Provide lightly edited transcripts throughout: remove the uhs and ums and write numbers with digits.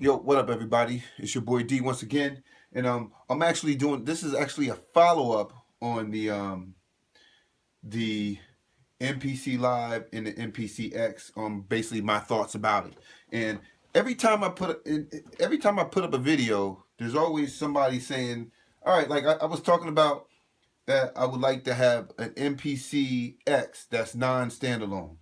Yo, what up, everybody? It's your boy D once again, and I'm actually doing. This is actually a follow up on the MPC Live and the MPC X. Basically my thoughts about it. And every time I put up a video, there's always somebody saying, "All right," like I was talking about that I would like to have an MPC X that's non-standalone.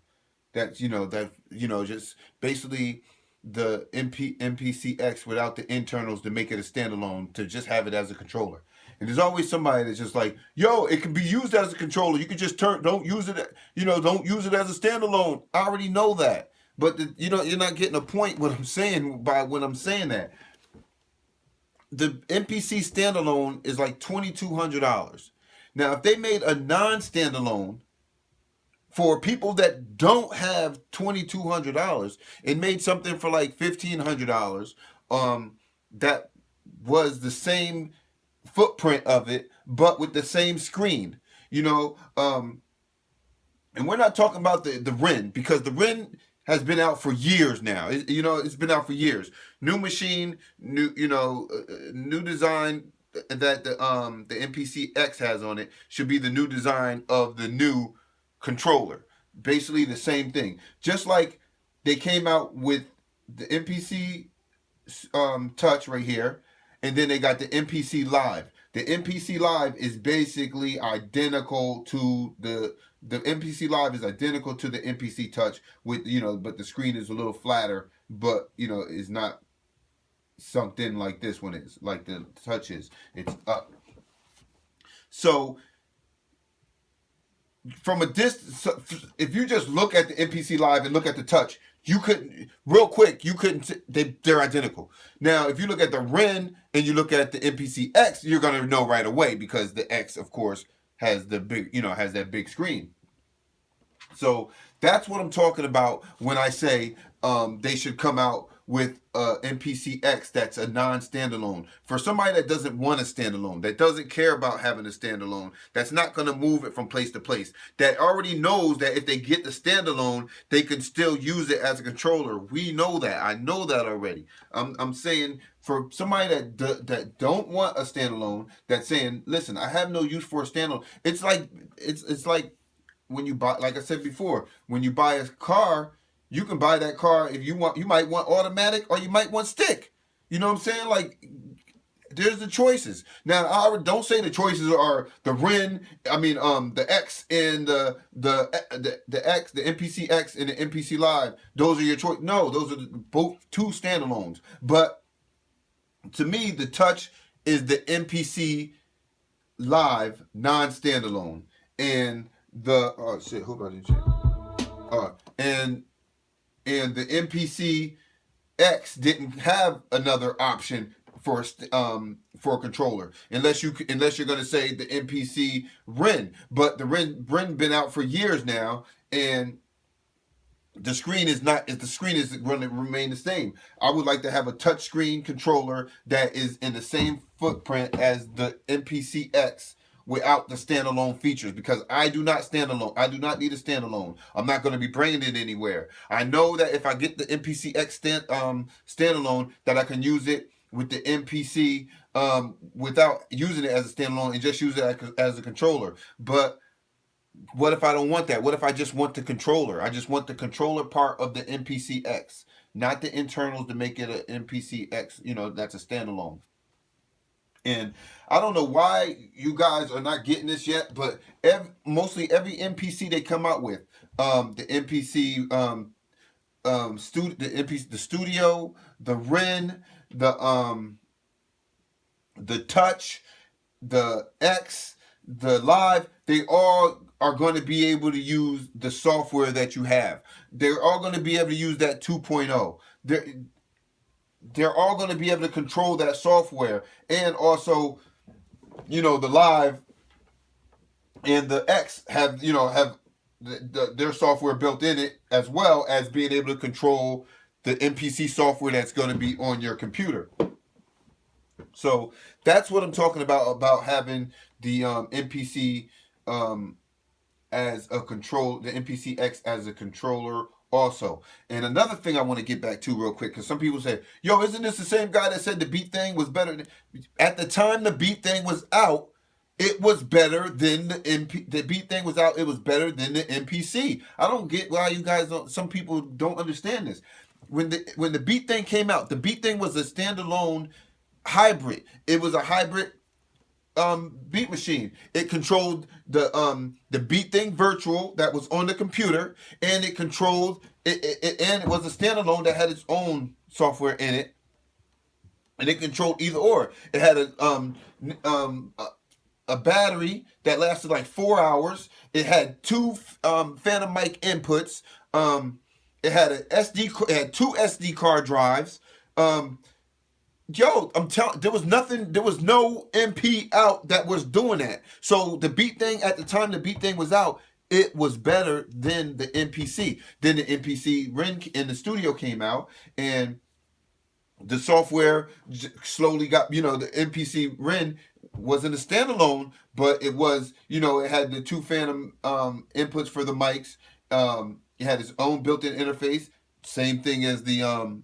Just basically the MPCX without the internals to make it a standalone, to just have it as a controller. And there's always somebody that's just like, yo, it can be used as a controller. You can just don't use it, don't use it as a standalone. I already know that. But you're not getting a point what I'm saying by when I'm saying that. The MPC standalone is like $2,200. Now, if they made a non-standalone for people that don't have $2,200 and made something for like $1,500, that was the same footprint of it, but with the same screen, and we're not talking about the Ren, because the Ren has been out for years now. It's been out for years. New machine, new design that the MPC X has on it should be the new design of the new controller. Basically the same thing. Just like they came out with the MPC Touch right here, and then they got the MPC Live. The MPC Live is basically identical to the MPC Live is identical to the MPC Touch with but the screen is a little flatter, but is not sunk in like this one is, like the Touch is. It's up. So from a distance, if you just look at the MPC Live and look at the Touch, you couldn't, real quick, they're identical. Now, if you look at the Ren and you look at the MPC X, you're going to know right away, because the X, of course, has the big, has that big screen. So that's what I'm talking about when I say they should come out with MPCX that's a non-standalone. For somebody that doesn't want a standalone, that doesn't care about having a standalone, that's not going to move it from place to place, that already knows that if they get the standalone, they can still use it as a controller. We know that. I know that already. I'm saying for somebody that don't want a standalone, that's saying, listen, I have no use for a standalone. It's like when you buy, like I said before, when you buy a car, you can buy that car if you want. You might want automatic or you might want stick. You know what I'm saying? Like, there's the choices. Now, I don't say the choices are the Ren. I mean, the X and the X, the MPC X and the MPC Live. Those are your choice. No, those are both two standalones. But to me, the Touch is the MPC Live non-standalone, and hope I didn't check. And the MPC X didn't have another option for a controller, unless you're going to say the MPC Ren. But the Ren been out for years now, and the screen is not. If the screen is going to remain the same, I would like to have a touchscreen controller that is in the same footprint as the MPC X, without the standalone features, because I do not stand alone. I do not need a standalone. I'm not going to be bringing it anywhere. I know that if I get the MPCX standalone, that I can use it with the MPC without using it as a standalone, and just use it as a controller. But what if I don't want that? What if I just want the controller? I just want the controller part of the MPCX, not the internals to make it an MPCX, that's a standalone. And I don't know why you guys are not getting this yet, but mostly every MPC they come out with, the MPC, the Studio, the Ren, the Touch, the X, the Live, they all are going to be able to use the software that you have. They're all going to be able to use that 2.0. They're all going to be able to control that software, and also, the Live and the X have their software built in it, as well as being able to control the MPC software that's going to be on your computer. So that's what I'm talking about having the MPC as a control, the MPC X as a controller also. And another thing I want to get back to real quick, because some people say, yo, isn't this the same guy that said the beat thing was better? At the time the beat thing was out, it was better than the beat thing was out. It was better than the MPC. I don't get why you guys don't. Some people don't understand this. When the beat thing came out, the beat thing was a standalone hybrid. It was a hybrid beat machine. It controlled the beat thing virtual that was on the computer, and it controlled and it was a standalone that had its own software in it, and it controlled either or. It had a battery that lasted like 4 hours. It had two Phantom mic inputs. It had it had two SD card drives. Yo, I'm telling, there was no MP out that was doing that. So the beat thing, at the time the beat thing was out, it was better than the MPC. Then the MPC Ren in the studio came out, and the software slowly got, the MPC Ren wasn't a standalone, but it was, it had the two Phantom inputs for the mics. It had its own built-in interface, same thing as the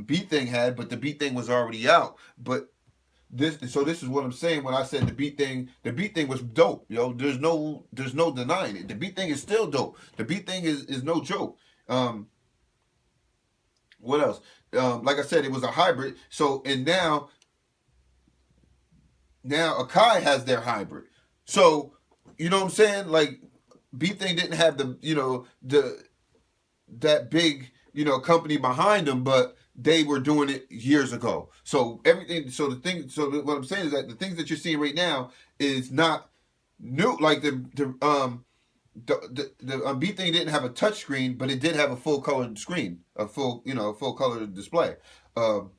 beat thing had, but the beat thing was already out. But this is what I'm saying when I said the beat thing was dope. There's no denying it. The beat thing is still dope. The beat thing is no joke. What else? Like I said, it was a hybrid. So, and now Akai has their hybrid. So, you know what I'm saying? Like, beat thing didn't have that big company behind them, but they were doing it years ago. So everything. So what I'm saying is that the things that you're seeing right now is not new. Like the beat thing didn't have a touch screen, but it did have a full colored screen, a full color display. So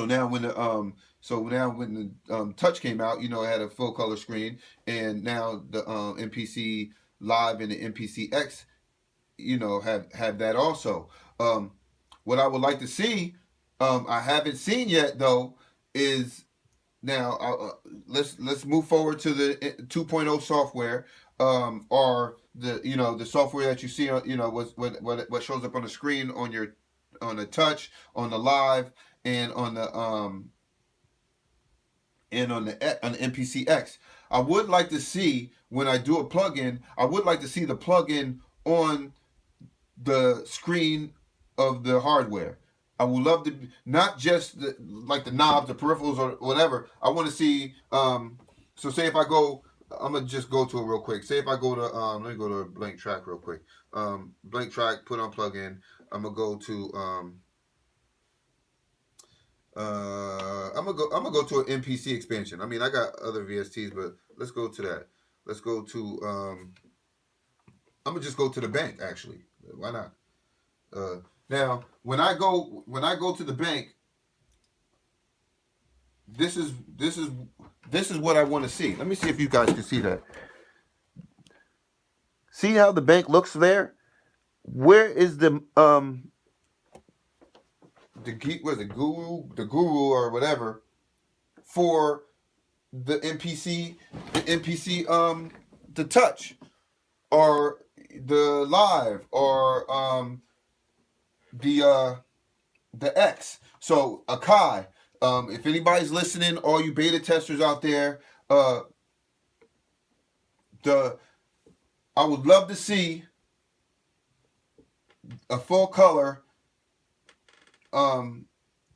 now when the touch came out, it had a full color screen, and now the MPC Live and the MPC X, have that also. What I would like to see, I haven't seen yet though, is now let's move forward to the 2.0 software, or the software that you see on what shows up on the screen on the touch, on the Live, and on the MPC X. I would like to see, when I do a plugin, I would like to see the plugin on the screen of the hardware. I would love to, not just like the knobs, the peripherals, or whatever. I want to see. So say if I go, I'm gonna just go to it real quick. Say if I go to, let me go to a blank track real quick. Blank track, put on plugin. I'm gonna go to, I'm gonna go to an MPC expansion. I mean, I got other VSTs, but let's go to that. Let's go to, I'm gonna just go to the bank actually. Why not? Now, when I go to the bank, this is what I want to see. Let me see if you guys can see that. See how the bank looks there? Where is the guru or whatever for the MPC the touch, or the Live, or the X. So Akai, if anybody's listening, all you beta testers out there, I would love to see a full color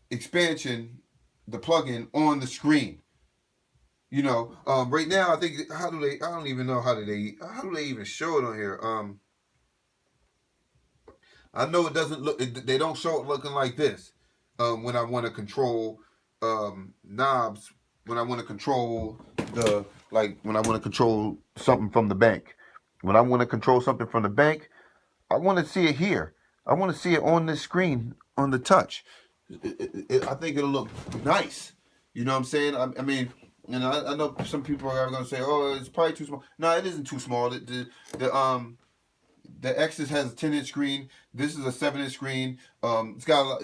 expansion, the plugin on the screen. Right now I think, I don't even know how do they even show it on here. I know it doesn't look, they don't show it looking like this. When I want to control knobs, when I want to control when I want to control something from the bank. When I want to control something from the bank, I want to see it here. I want to see it on this screen, on the touch. I think it'll look nice. You know what I'm saying? I mean, I know some people are going to say, "Oh, it's probably too small." No, it isn't too small. The X's has a 10-inch screen. This is a 7-inch screen. It's got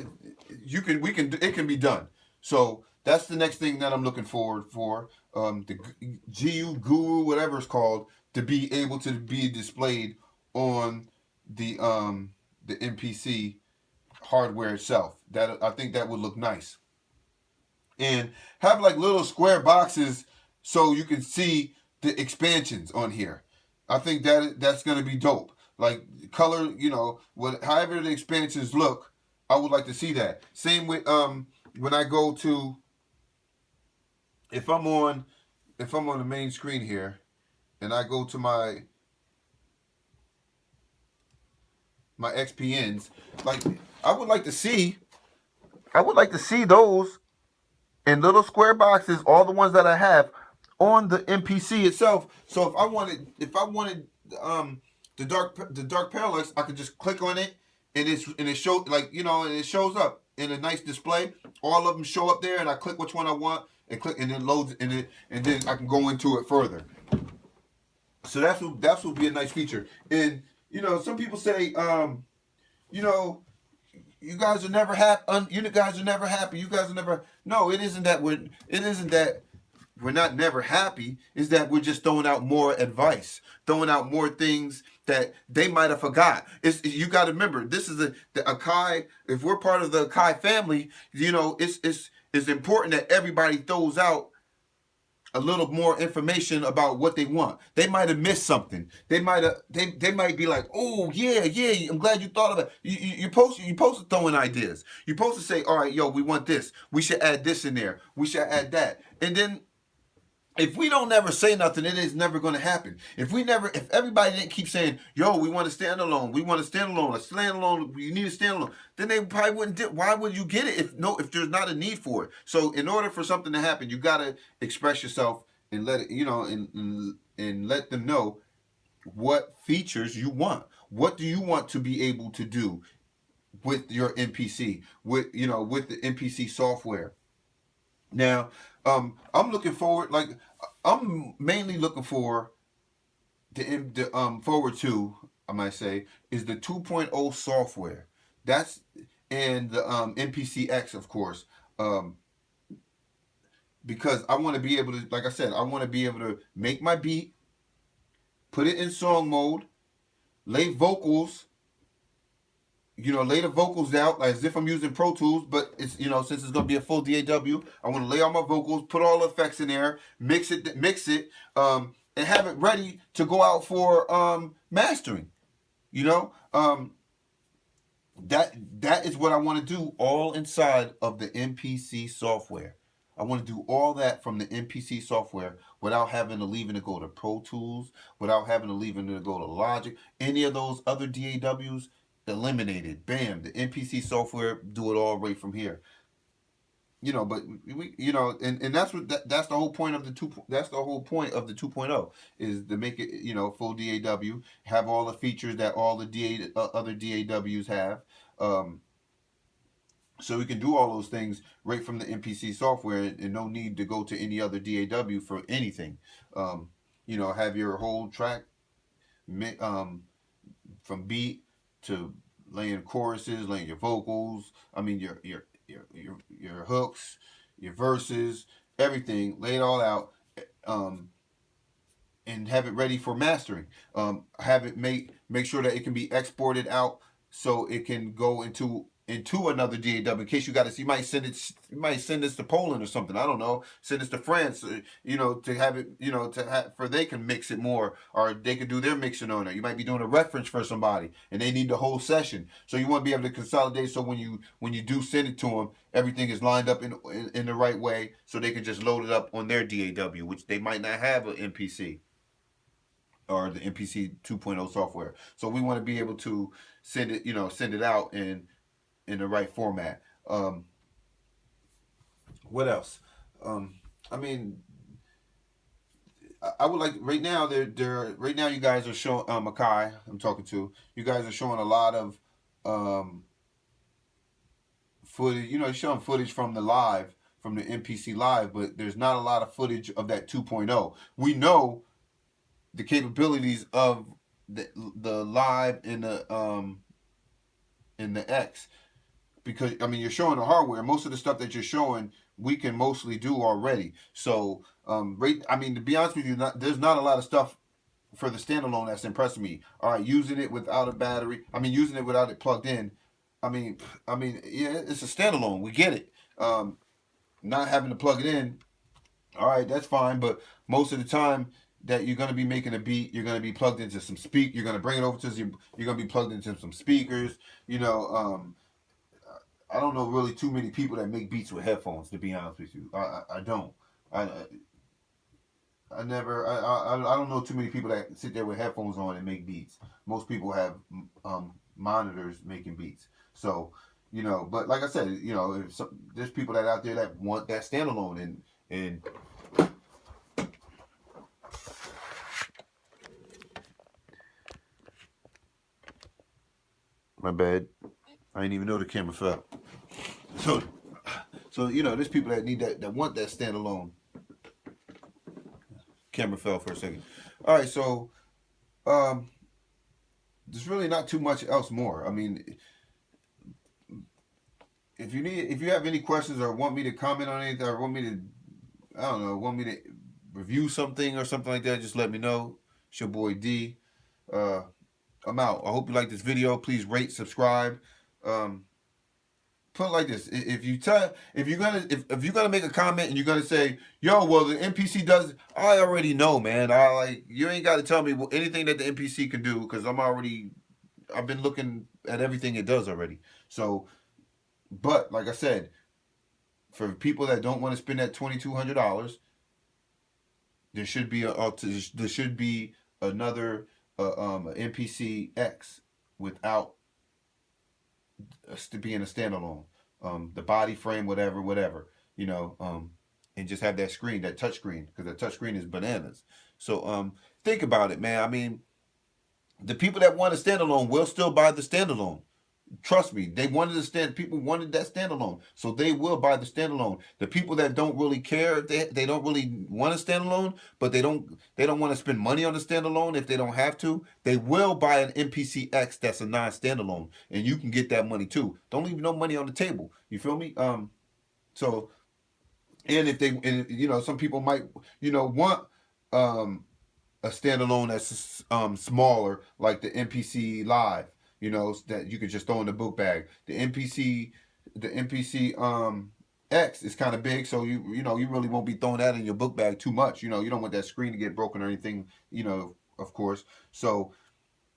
it can be done. So that's the next thing that I'm looking forward for. The GU Guru, whatever it's called, to be able to be displayed on the MPC hardware itself. That I think that would look nice. And have like little square boxes so you can see the expansions on here. I think that's gonna be dope. Like color, what however the expansions look, I would like to see that. Same with when I go to if I'm on the main screen here and I go to my XPNs, like I would like to see those in little square boxes, all the ones that I have on the MPC itself. So if I wanted the dark parallax, I could just click on it and it shows and it shows up in a nice display. All of them show up there, and I click which one I want and click, and it loads in it, and then I can go into it further. So that's would be a nice feature. And some people say, you know, you guys are never happy. You guys are never happy. You guys are never. No, it isn't that we're. It isn't that we're not never happy. It's that we're just throwing out more advice, throwing out more things that they might have forgot. You got to remember, this is a Akai. If we're part of the Akai family, it's important that everybody throws out a little more information about what they want. They might have missed something. They might be like, oh yeah, I'm glad you thought of it. You're supposed to throw in ideas. You're supposed to say, all right, yo, we want this. We should add this in there. We should add that. And then if we don't never say nothing, it is never going to happen. If everybody didn't keep saying, yo, we want to stand alone. We want to stand alone. Let's stand alone. You need to stand alone. Then they probably wouldn't. Why would you get it if there's not a need for it? So in order for something to happen, you got to express yourself and let it, and let them know what features you want. What do you want to be able to do with your MPC, with the MPC software? Now, I'm looking forward. Like, I'm mainly looking for forward to, I might say, is the 2.0 software. That's and the MPCX, of course, because I want to be able to, like I said, I want to be able to make my beat, put it in song mode, lay vocals. Lay the vocals out as if I'm using Pro Tools, but it's since it's gonna be a full DAW, I want to lay all my vocals, put all the effects in there, mix it, and have it ready to go out for mastering. That is what I want to do, all inside of the MPC software. I want to do all that from the MPC software without having to leaving to go to Pro Tools, without having to leaving to go to Logic, any of those other DAWs. Eliminated. Bam. The MPC software do it all right from here. But and that's the whole point of the 2.0 is to make it full DAW, have all the features that all the other DAWs have. So we can do all those things right from the MPC software, and no need to go to any other DAW for anything. Have your whole track from beat to laying choruses, laying your vocals. I mean your hooks, your verses, everything. Lay it all out, and have it ready for mastering. Have it make sure that it can be exported out so it can go into another DAW. In case you got to see, you might send this to Poland or something. I don't know. Send this to France, to have it, for they can mix it more, or they can do their mixing on it. You might be doing a reference for somebody, and they need the whole session. So you want to be able to consolidate. So when you do send it to them, everything is lined up in the right way, so they can just load it up on their DAW, which they might not have an MPC or the MPC 2.0 software. So we want to be able to send it out in the right format. What else? I mean, I would like right now. Right now. You guys are showing Makai. I'm talking to you guys are showing a lot of footage. You're showing footage from the MPC live, but there's not a lot of footage of that 2.0. We know the capabilities of the live in the X. Because you're showing the hardware. Most of the stuff that you're showing, we can mostly do already. So, to be honest with you, there's not a lot of stuff for the standalone that's impressing me. All right, using it without a battery. I mean, using it without it plugged in. Yeah, it's a standalone. We get it. Not having to plug it in. All right, that's fine. But most of the time that you're gonna be making a beat, you're gonna be plugged into some speak. You're gonna bring it over to you're gonna be plugged into some speakers. I don't know really too many people that make beats with headphones. To be honest with you, I don't. I I never. I don't know too many people that sit there with headphones on and make beats. Most people have monitors making beats. So, but like I said, there's people that out there that want that standalone, and my bad. I didn't even know the camera fell. So, there's people that need that want that standalone. Camera fell for a second. All right, so there's really not too much else more. I mean, if you have any questions or want me to comment on anything or want me to, I don't know, want me to review something or something like that, just let me know. It's your boy D. I'm out. I hope you like this video. Please rate, subscribe. Put it like this: if you're gonna make a comment and you're gonna say, "Yo, well, the MPC does," I already know, man. You ain't got to tell me anything that the MPC can do because I've been looking at everything it does already. So, but like I said, for people that don't want to spend that $2,200, there should be another MPC X without being a standalone. The body frame, whatever, and just have that screen, that touch screen, because the touch screen is bananas. So think about it, man. I mean, the people that want a standalone will still buy the standalone. Trust me, people wanted that standalone, so they will buy the standalone. The people that don't really care, they don't really want a standalone, but they don't want to spend money on the standalone if they don't have to. They will buy an MPC X that's a non-standalone, and you can get that money too. Don't leave no money on the table. You feel me? So, and if they, and some people might, want a standalone that's smaller, like the MPC Live, that you could just throw in the book bag. The MPC X is kind of big, so you really won't be throwing that in your book bag too much. You don't want that screen to get broken or anything. Of course. So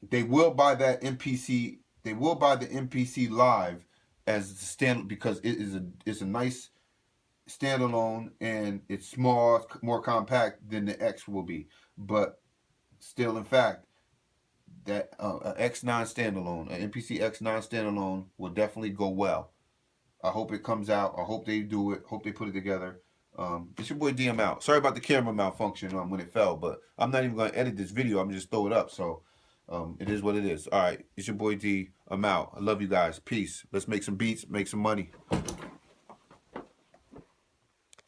they will buy that MPC. They will buy the MPC Live as the stand because it's a nice standalone and it's small, more compact than the X will be. But still, in fact, that X9 standalone, an MPC X9 standalone will definitely go well. I hope it comes out. I hope they do it. Hope they put it together. It's your boy DM out. Sorry about the camera malfunction when it fell, but I'm not even going to edit this video. I'm just throw it up. So it is what it is. All right. It's your boy D. I'm out. I love you guys. Peace. Let's make some beats, make some money.